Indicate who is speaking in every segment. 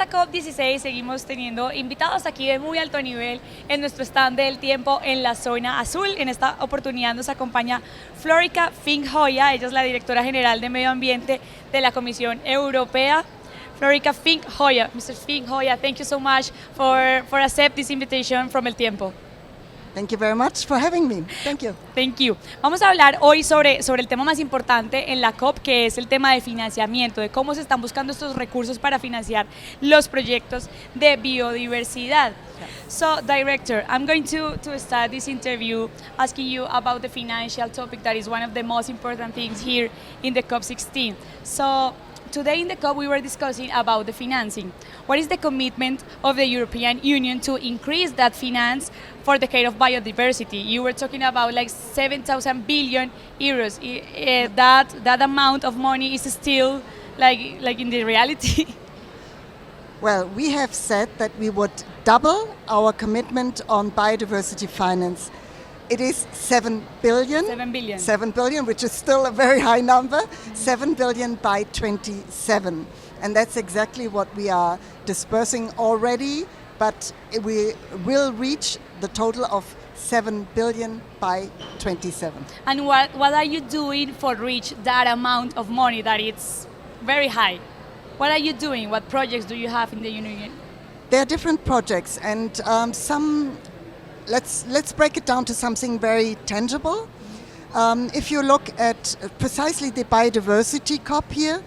Speaker 1: esta COP16 seguimos teniendo invitados aquí de muy alto nivel en nuestro stand del Tiempo en la zona azul. En esta oportunidad nos acompaña Florika Fink-Hooijer, ella es la directora general de Medio Ambiente de la Comisión Europea. Florika Fink-Hooijer, Mr. Fink-Hooijer, thank you so much for accept this invitation from El Tiempo.
Speaker 2: Thank you very much for having me. Thank you.
Speaker 1: Thank you. Vamos a hablar hoy sobre el tema más importante en la COP, que es el tema de financiamiento, de cómo se están buscando estos recursos para financiar los proyectos de biodiversidad. So, Director, I'm going to start this interview asking you about the financial topic that is one of the most important things here in the COP16. So, today in the COP we were discussing about the financing. What is the commitment of the European Union to increase that finance for the care of biodiversity? You were talking about like 7,000 billion euros. That amount of money is still like in the reality?
Speaker 2: Well, we have said that we would double our commitment on biodiversity finance. It is 7 billion.
Speaker 1: 7 billion.
Speaker 2: 7 billion, which is still a very high number. 7 billion by 27. And that's exactly what we are dispersing already, but we will reach the total of 7 billion by 27.
Speaker 1: And what are you doing for reach that amount of money that it's very high? What are you doing? What projects do you have in the Union?
Speaker 2: There are different projects, and some. Let's break it down to something very tangible. If you look at precisely the biodiversity COP here,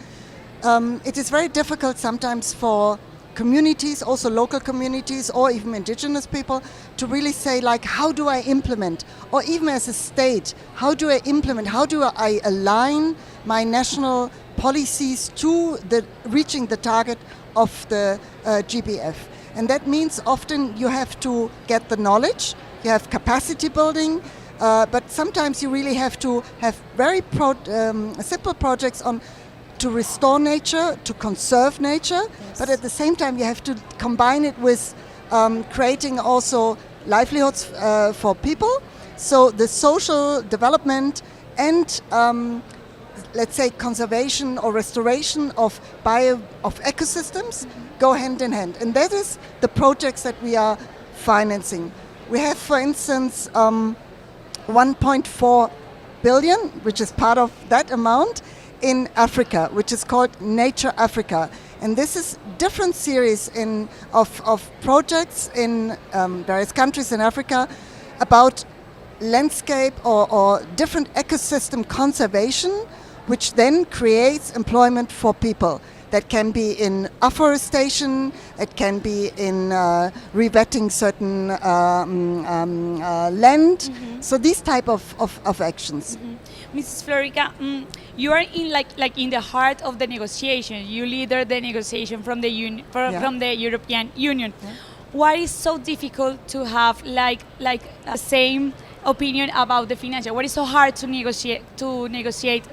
Speaker 2: it is very difficult sometimes for communities, also local communities or even indigenous people, to really say like, how do I implement? Or even as a state, how do I implement? How do I align my national policies to reaching the target of the GBF? And that means often you have to get the knowledge, you have capacity building, but sometimes you really have to have very simple projects on to restore nature, to conserve nature, yes. But at the same time you have to combine it with creating also livelihoods for people. So the social development and let's say conservation or restoration of ecosystems go hand in hand, and that is the projects that we are financing. We have, for instance, 1.4 billion, which is part of that amount, in Africa, which is called Nature Africa, and this is different series of projects in various countries in Africa about landscape or different ecosystem conservation, which then creates employment for people. That can be in afforestation, it can be in revetting certain land. Mm-hmm. So these type of actions.
Speaker 1: Mm-hmm. Mrs. Florika, you are in like in the heart of the negotiation. You lead the negotiation from the from the European Union. Yeah. Why is so difficult to have like a same opinion about the financial? What is so hard to negotiate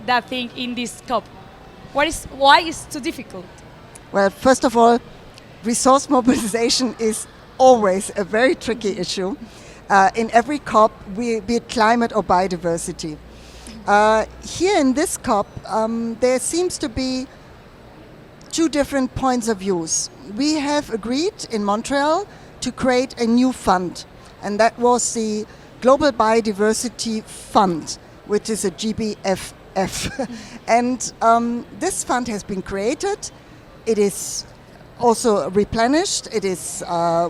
Speaker 1: that thing in this COP? Why is it so difficult?
Speaker 2: Well, first of all, resource mobilization is always a very tricky issue. In every COP, be it climate or biodiversity. Here in this COP, there seems to be two different points of views. We have agreed in Montreal to create a new fund, and that was the Global Biodiversity Fund, which is a GBF. And this fund has been created. It is also replenished. It is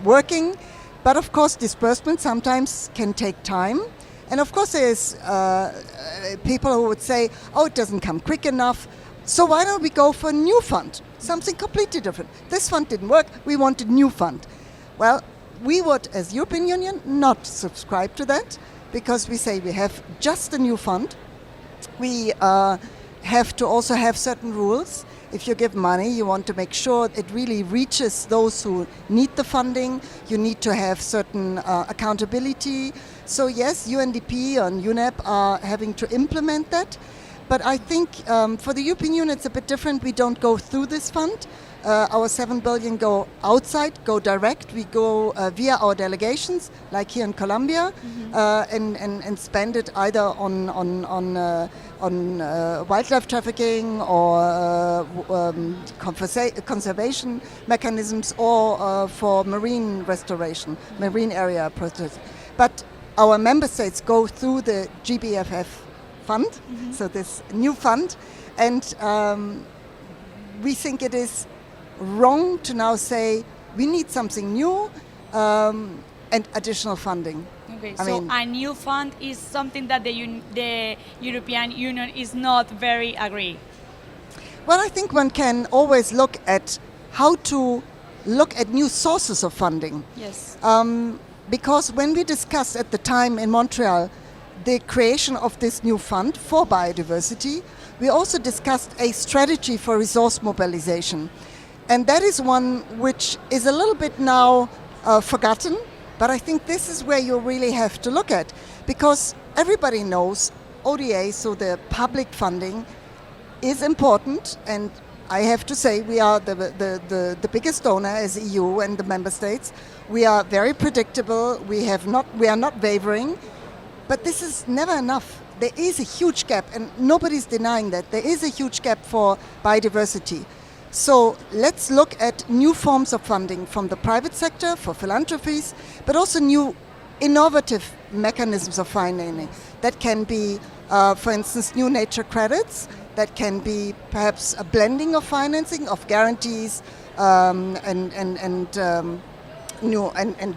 Speaker 2: working. But of course, disbursement sometimes can take time. And of course, there's people who would say, oh, it doesn't come quick enough. So why don't we go for a new fund? Something completely different. This fund didn't work. We want a new fund. Well, we would, as European Union, not subscribe to that, because we say we have just a new fund. We have to also have certain rules. If you give money, you want to make sure it really reaches those who need the funding. You need to have certain accountability. So yes, UNDP and UNEP are having to implement that. But I think for the European Union it's a bit different. We don't go through this fund. Our 7 billion go outside, go direct. We go via our delegations, like here in Colombia, and spend it either on wildlife trafficking or conservation mechanisms, or for marine restoration, marine area protection. But our member states go through the GBFF fund, so this new fund, and we think it is wrong to now say we need something new and additional funding.
Speaker 1: Okay, so a new fund is something that the European Union is not very agree.
Speaker 2: Well, I think one can always look at how to look at new sources of funding.
Speaker 1: Yes.
Speaker 2: Because when we discussed at the time in Montreal the creation of this new fund for biodiversity, we also discussed a strategy for resource mobilization. And that is one which is a little bit now forgotten, but I think this is where you really have to look at, because everybody knows ODA, so the public funding, is important, and I have to say we are the biggest donor as EU and the member states. We are very predictable, we are not wavering, but this is never enough. There is a huge gap, and nobody's denying that. There is a huge gap for biodiversity. So let's look at new forms of funding from the private sector for philanthropies, but also new innovative mechanisms of financing. That can be, for instance, new nature credits. That can be perhaps a blending of financing, of guarantees and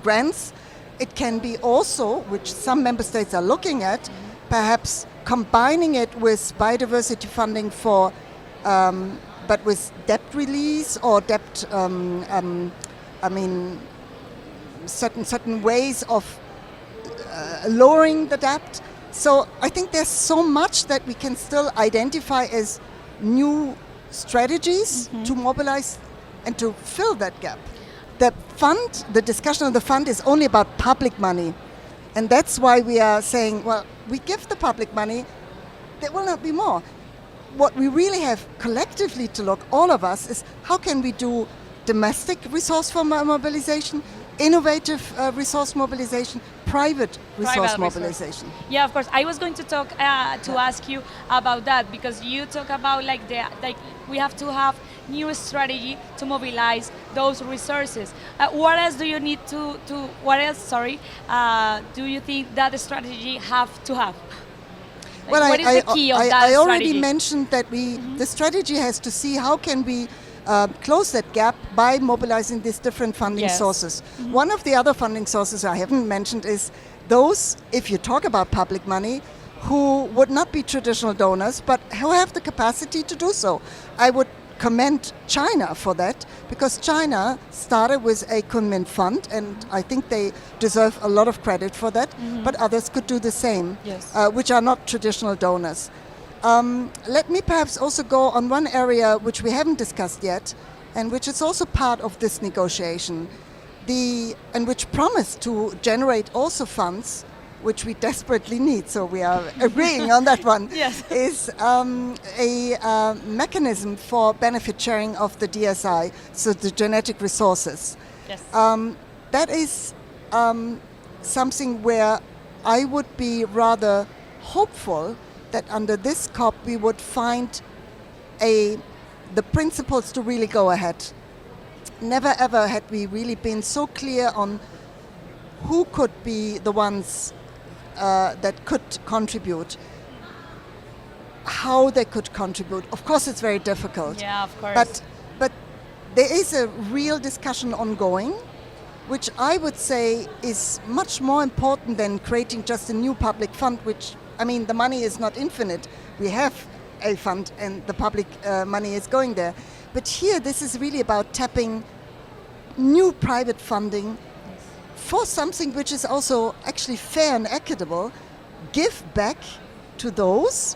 Speaker 2: grants. It can be also, which some member states are looking at, perhaps combining it with biodiversity funding for but with debt release or debt, certain ways of lowering the debt. So I think there's so much that we can still identify as new strategies to mobilize and to fill that gap. The fund, the discussion of the fund is only about public money. And that's why we are saying, well, we give the public money, there will not be more. What we really have collectively to look, all of us, is how can we do domestic resource mobilization, innovative resource mobilization, private resource mobilization.
Speaker 1: Yeah, of course. I was going to talk to ask you about that, because you talk about we have to have new strategy to mobilize those resources. What else do you need do you think that the strategy have to have?
Speaker 2: Well,
Speaker 1: what is the key of that
Speaker 2: I already
Speaker 1: strategy?
Speaker 2: mentioned that the strategy has to see how can we close that gap by mobilizing these different funding sources. One of the other funding sources I haven't mentioned is those, if you talk about public money, who would not be traditional donors, but who have the capacity to do so. I would commend China for that, because China started with a Kunmin fund, and I think they deserve a lot of credit for that, but others could do the same, which are not traditional donors. Let me perhaps also go on one area which we haven't discussed yet, and which is also part of this negotiation, and which promised to generate also funds, which we desperately need, so we are agreeing on that one, is a mechanism for benefit sharing of the DSI, so the genetic resources. That is something where I would be rather hopeful that under this COP we would find the principles to really go ahead. Never ever had we really been so clear on who could be the ones that could contribute, how they could contribute. Of course, it's very difficult.
Speaker 1: Yeah, of course.
Speaker 2: But there is a real discussion ongoing, which I would say is much more important than creating just a new public fund, which, I mean, the money is not infinite. We have a fund and the public money is going there. But here, this is really about tapping new private funding for something which is also actually fair and equitable, give back to those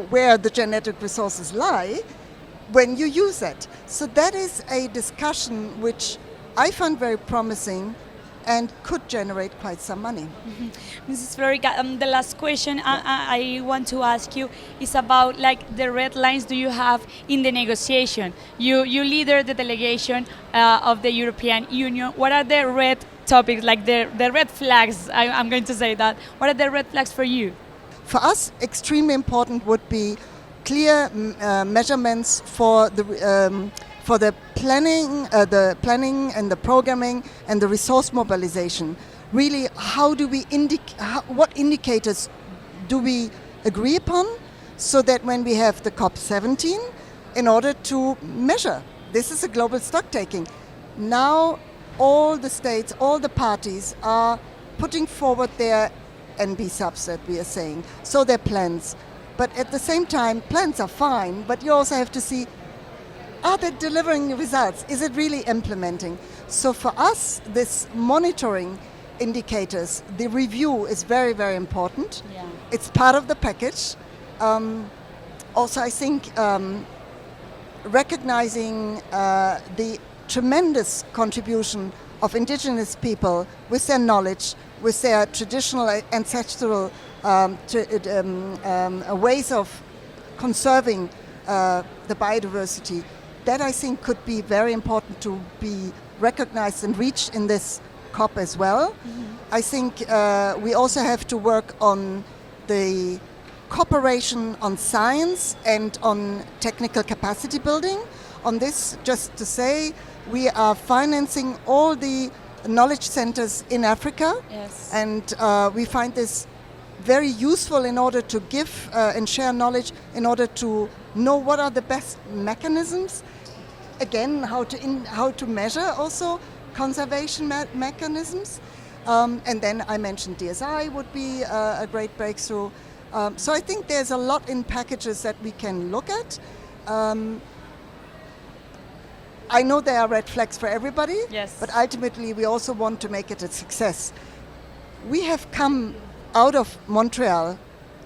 Speaker 2: where the genetic resources lie when you use it. So that is a discussion which I find very promising, and could generate quite some money.
Speaker 1: Mrs. Florika, the last question I want to ask you is about like the red lines do you have in the negotiation? You leader the delegation of the European Union. What are the red topics, like the red flags? I'm going to say that. What are the red flags for you?
Speaker 2: For us, extremely important would be clear measurements for the planning and the programming and the resource mobilization. Really, how do we what indicators do we agree upon, so that when we have the COP17, in order to measure, this is a global stock taking. Now, all the states, all the parties are putting forward their NB subs that we are saying, so their plans. But at the same time, plans are fine, but you also have to see, are they delivering results? Is it really implementing? So for us, this monitoring indicators, the review is very, very important.
Speaker 1: Yeah.
Speaker 2: It's part of the package. Also, I think recognizing the tremendous contribution of indigenous people with their knowledge, with their traditional ancestral ways of conserving the biodiversity, that I think could be very important to be recognized and reached in this COP as well. I think we also have to work on the cooperation on science and on technical capacity building. On this, just to say, we are financing all the knowledge centers in Africa.
Speaker 1: Yes.
Speaker 2: And we find this very useful in order to give and share knowledge, in order to know what are the best mechanisms. Again, how to measure also conservation mechanisms. And then I mentioned DSI would be a great breakthrough. So I think there's a lot in packages that we can look at. I know there are red flags for everybody,
Speaker 1: yes,
Speaker 2: but ultimately we also want to make it a success. We have come out of Montreal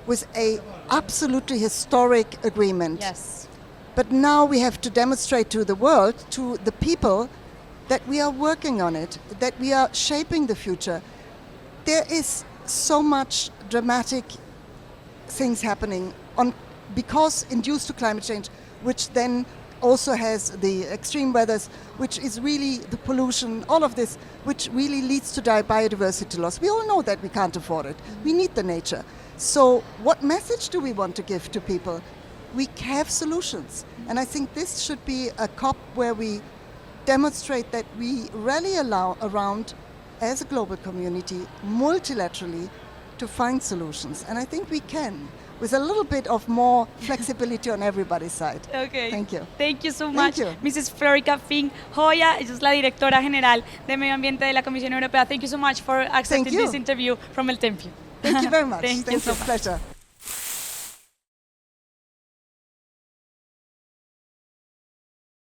Speaker 2: with a absolutely historic agreement.
Speaker 1: Yes.
Speaker 2: But now we have to demonstrate to the world, to the people, that we are working on it, that we are shaping the future. There is so much dramatic things happening because induced to climate change, which then also has the extreme weathers, which is really the pollution, all of this, which really leads to biodiversity loss. We all know that we can't afford it. We need the nature. So what message do we want to give to people? We have solutions. And I think this should be a COP where we demonstrate that we rally around, as a global community, multilaterally, to find solutions. And I think we can, with a little bit of more flexibility on everybody's side.
Speaker 1: Okay.
Speaker 2: Thank you.
Speaker 1: Thank you so much,
Speaker 2: Thank you.
Speaker 1: Mrs. Florika Fink-Hooijer. Ella es la directora general de Medio Ambiente de la Comisión Europea. Thank you so much for accepting this interview from El Tempio.
Speaker 2: Thank you very much.
Speaker 1: Thank you so much.
Speaker 2: Pleasure.